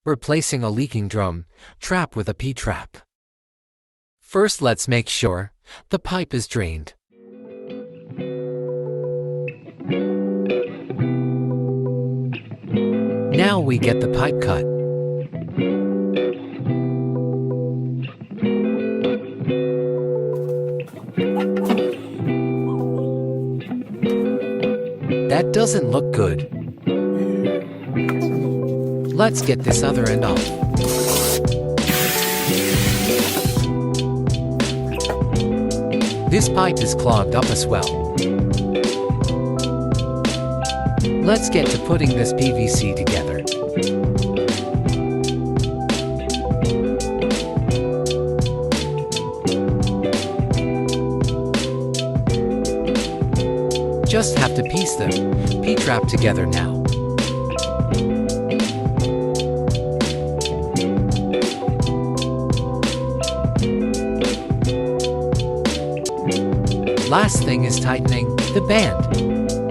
Replacing a leaking drum trap with a P-trap. First, let's make sure the pipe is drained. Now we get the pipe cut. That doesn't look good. Let's get this other end off. This pipe is clogged up as well. Let's get to putting this PVC together. Just have to piece the P-trap together now. Last thing is tightening the band.